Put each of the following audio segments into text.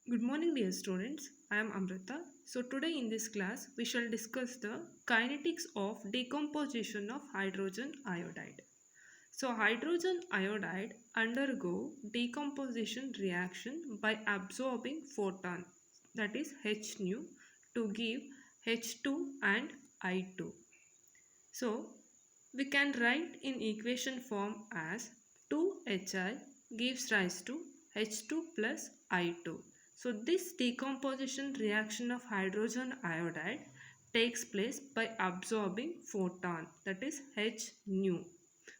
Good morning, dear students. I am Amrita. So, today in this class, we shall discuss the kinetics of decomposition of hydrogen iodide. So, hydrogen iodide undergo decomposition reaction by absorbing photon, that is H nu, to give H2 and I2. So, we can write in equation form as 2Hi gives rise to H2 plus I2. So this decomposition reaction of hydrogen iodide takes place by absorbing photon, that is H nu.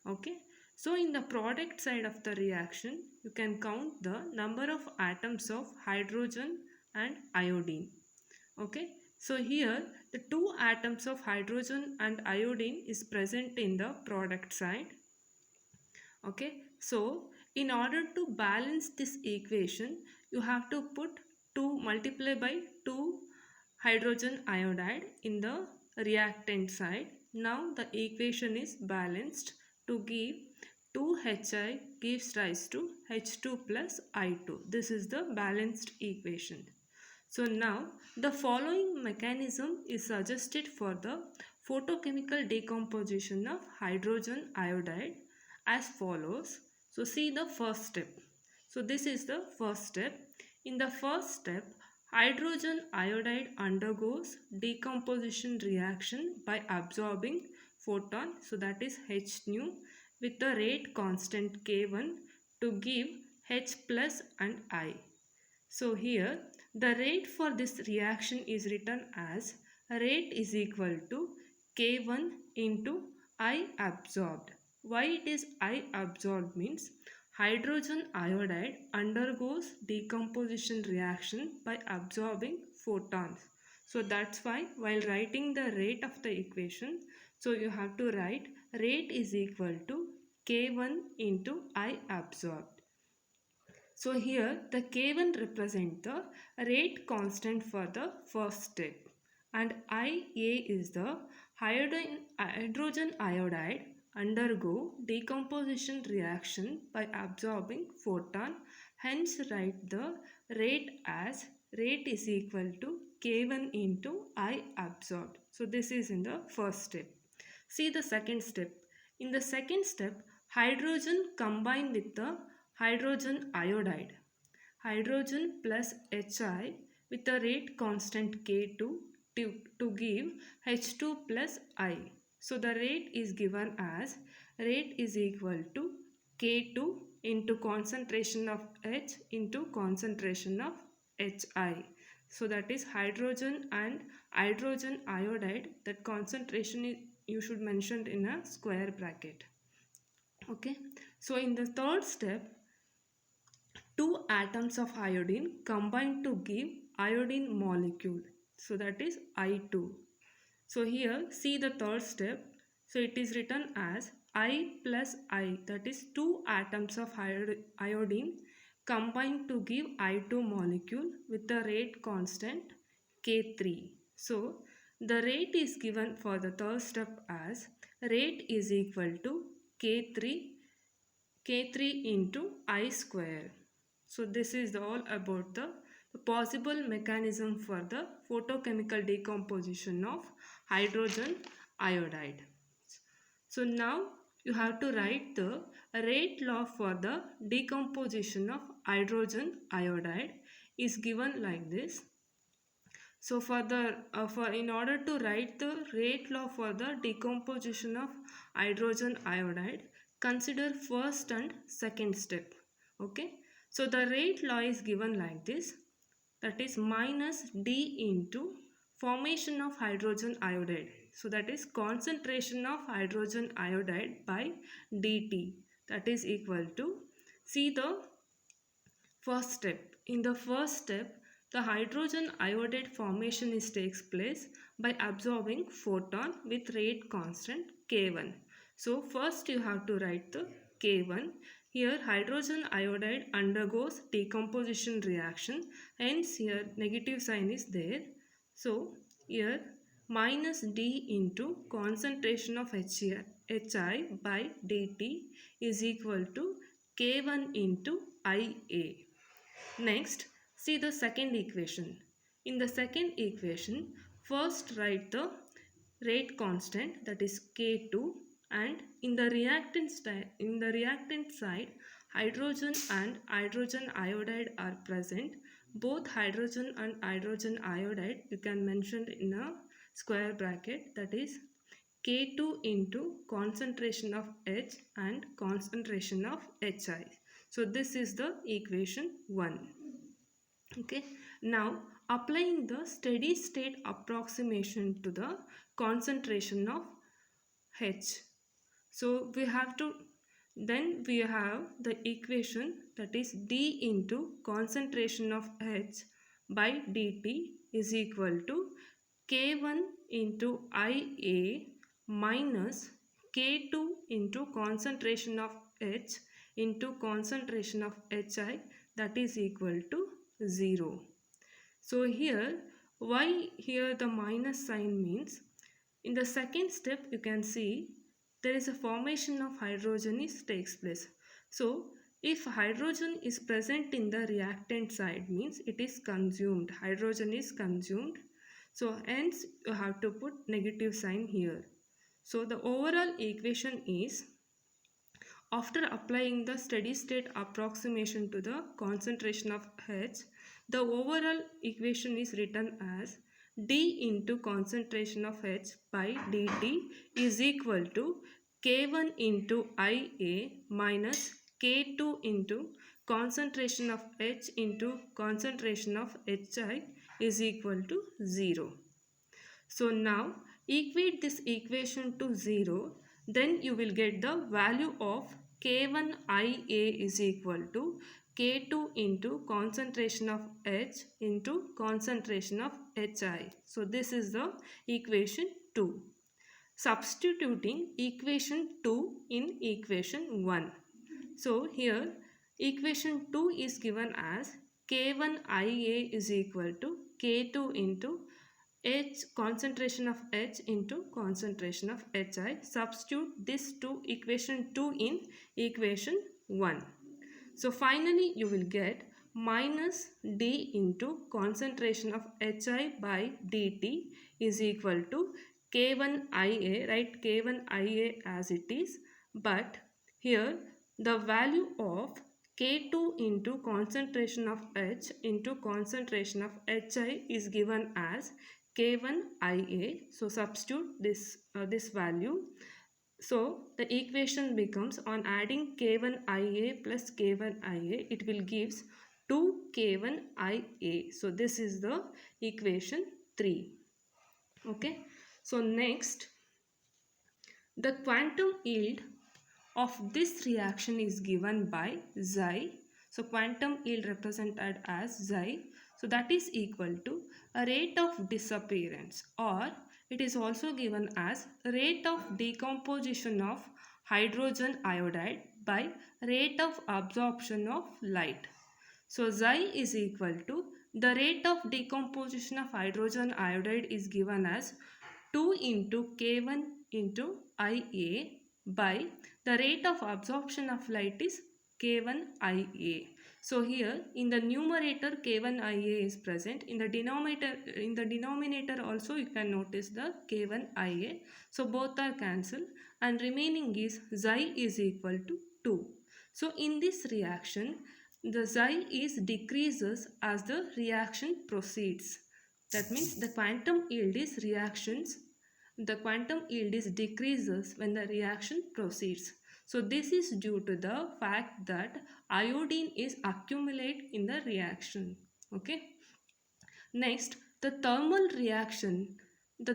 Okay. So in the product side of the reaction, you can count the number of atoms of hydrogen and iodine. Okay, so here the two atoms of hydrogen and iodine is present in the product side. Okay, so in order to balance this equation, you have to put 2 multiply by 2 hydrogen iodide in the reactant side. Now the equation is balanced to give 2Hi gives rise to H2 plus I2. This is the balanced equation. So now the following mechanism is suggested for the photochemical decomposition of hydrogen iodide as follows. So see the first step. So this is the first step. In the first step, hydrogen iodide undergoes decomposition reaction by absorbing photon, so that is H nu, with the rate constant K1 to give H plus and I. So here the rate for this reaction is written as rate is equal to K1 into I absorbed. Why it is I absorbed means hydrogen iodide undergoes decomposition reaction by absorbing photons. So that's why while writing the rate of the equation, so you have to write rate is equal to K1 into I absorbed. So here the K1 represent the rate constant for the first step and IA is the hydrogen iodide undergo decomposition reaction by absorbing photon. Hence write the rate as rate is equal to K1 into I absorbed. So this is in the first step. See the second step. In the second step, hydrogen combined with the hydrogen iodide. Hydrogen plus Hi with a rate constant K2 to give H2 plus I. So the rate is given as rate is equal to K2 into concentration of H into concentration of Hi. So that is hydrogen and hydrogen iodide. That concentration is, you should mention in a square bracket. Okay. So in the third step, two atoms of iodine combine to give iodine molecule. So that is I2. So here see the third step. So it is written as I plus I, that is two atoms of iodine combine to give I2 molecule with the rate constant K3. So the rate is given for the third step as rate is equal to K3 into I square. So this is all about the possible mechanism for the photochemical decomposition of hydrogen iodide. So now you have to write the rate law for the decomposition of hydrogen iodide is given like this. So for in order to write the rate law for the decomposition of hydrogen iodide, consider first and second step. Okay. So the rate law is given like this, that is minus D into formation of hydrogen iodide. So that is concentration of hydrogen iodide by dt, that is equal to, see the first step. In the first step, the hydrogen iodide formation takes place by absorbing photon with rate constant K1. So first you have to write the K1. Here hydrogen iodide undergoes decomposition reaction, hence here negative sign is there. So here minus D into concentration of Hi by dt is equal to K1 into Ia. Next, see the second equation. In the second equation, first write the rate constant, that is K2, and in the reactant side hydrogen and hydrogen iodide are present. Both hydrogen and hydrogen iodide you can mention in a square bracket, that is K2 into concentration of H and concentration of HI. So this is the equation 1. Okay, now applying the steady state approximation to the concentration of H. So we have to, then we have the equation, that is D into concentration of H by dt is equal to K1 into IA minus K2 into concentration of H into concentration of HI, that is equal to 0. So here, why here the minus sign means, in the second step you can see there is a formation of hydrogen takes place. So if hydrogen is present in the reactant side means it is consumed, hydrogen is consumed. So hence you have to put negative sign here. So the overall equation is, after applying the steady state approximation to the concentration of H, the overall equation is written as D into concentration of H by dt is equal to K1 into IA minus K2 into concentration of H into concentration of HI is equal to 0. So now equate this equation to 0, then you will get the value of K1IA is equal to K2 into concentration of H into concentration of HI. So this is the equation 2. Substituting equation 2 in equation 1. So here equation 2 is given as K1IA is equal to K2 into H concentration of H into concentration of HI. Substitute this to equation 2 in equation 1. So finally you will get minus D into concentration of HI by dt is equal to K1IA, write K1IA as it is, but here the value of K2 into concentration of H into concentration of HI is given as K1IA. So substitute this value. So the equation becomes, on adding K1IA plus K1IA, it will gives 2K1IA. So this is the equation 3. Okay. So next, the quantum yield of this reaction is given by Xi. So quantum yield represented as Xi. So that is equal to a rate of disappearance, or it is also given as rate of decomposition of hydrogen iodide by rate of absorption of light. So Xi is equal to the rate of decomposition of hydrogen iodide is given as 2 into K1 into IA by the rate of absorption of light is K1IA. So here in the numerator K1IA is present, in the denominator also you can notice the K1IA. So both are cancelled and remaining is Xi is equal to 2. So in this reaction the Xi is decreases as the reaction proceeds. That means the quantum yield is decreases when the reaction proceeds. So this is due to the fact that iodine is accumulate in the reaction. Okay. Next, the thermal reaction. The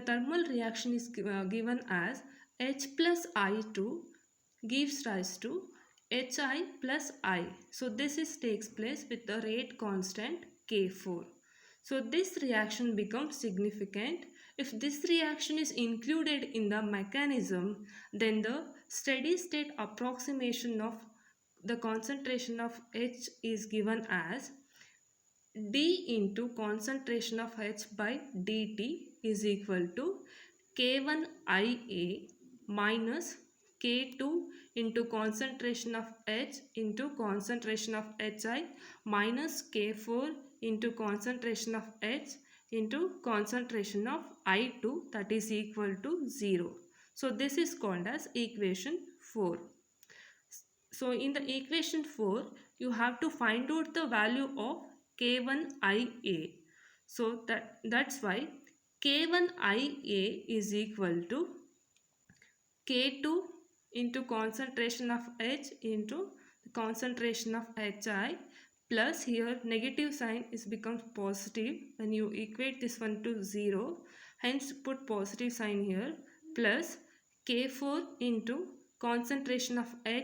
thermal reaction is given as H plus I2 gives rise to Hi plus I. So this takes place with the rate constant K4. So this reaction becomes significant if this reaction is included in the mechanism. Then the steady state approximation of the concentration of H is given as D into concentration of H by dt is equal to K1IA minus K2 into concentration of H into concentration of Hi minus K4 into concentration of H into concentration of I2, that is equal to 0. So this is called as equation 4. So in the equation 4, you have to find out the value of K1IA. So that's why K1IA is equal to K2 into concentration of H into the concentration of Hi, plus here negative sign is becomes positive when you equate this one to 0, hence put positive sign here, plus K4 into concentration of H